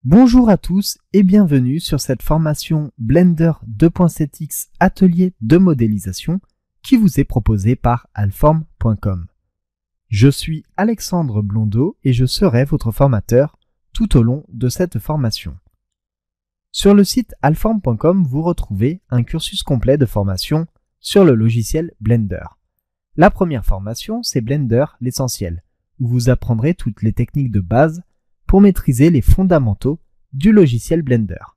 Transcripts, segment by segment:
Bonjour à tous et bienvenue sur cette formation Blender 2.7x Atelier de modélisation qui vous est proposée par Allform.com. Je suis Alexandre Blondeau et je serai votre formateur tout au long de cette formation. Sur le site Allform.com, vous retrouvez un cursus complet de formation sur le logiciel Blender. La première formation, c'est Blender l'essentiel, où vous apprendrez toutes les techniques de base pour maîtriser les fondamentaux du logiciel Blender.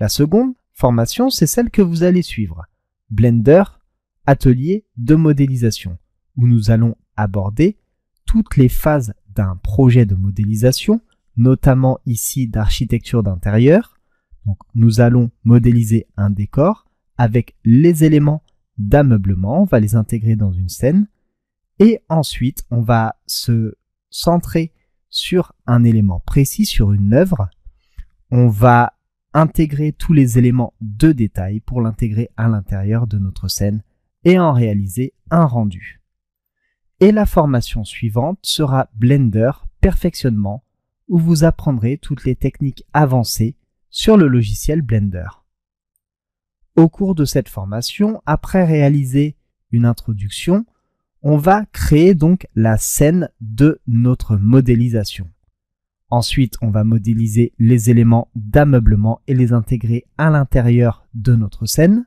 La seconde formation, c'est celle que vous allez suivre, Blender Atelier de modélisation, où nous allons aborder toutes les phases d'un projet de modélisation, notamment ici d'architecture d'intérieur. Donc, nous allons modéliser un décor avec les éléments d'ameublement, on va les intégrer dans une scène, et ensuite on va se centrer sur un élément précis, sur une œuvre. On va intégrer tous les éléments de détail pour l'intégrer à l'intérieur de notre scène et en réaliser un rendu. Et la formation suivante sera Blender Perfectionnement, où vous apprendrez toutes les techniques avancées sur le logiciel Blender. Au cours de cette formation, après réaliser une introduction, on va créer donc la scène de notre modélisation. Ensuite, on va modéliser les éléments d'ameublement et les intégrer à l'intérieur de notre scène.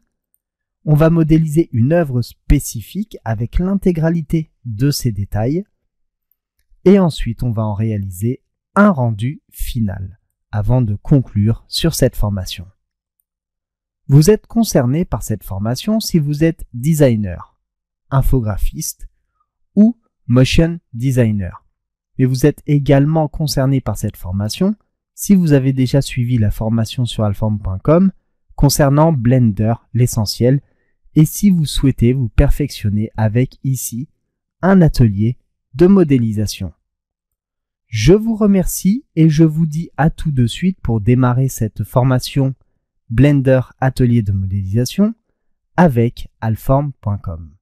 On va modéliser une œuvre spécifique avec l'intégralité de ses détails. Et ensuite, on va en réaliser un rendu final avant de conclure sur cette formation. Vous êtes concerné par cette formation si vous êtes designer, infographiste ou motion designer. Mais vous êtes également concerné par cette formation si vous avez déjà suivi la formation sur Allform.com concernant Blender l'essentiel et si vous souhaitez vous perfectionner avec ici un atelier de modélisation. Je vous remercie et je vous dis à tout de suite pour démarrer cette formation Blender Atelier de modélisation avec Allform.com.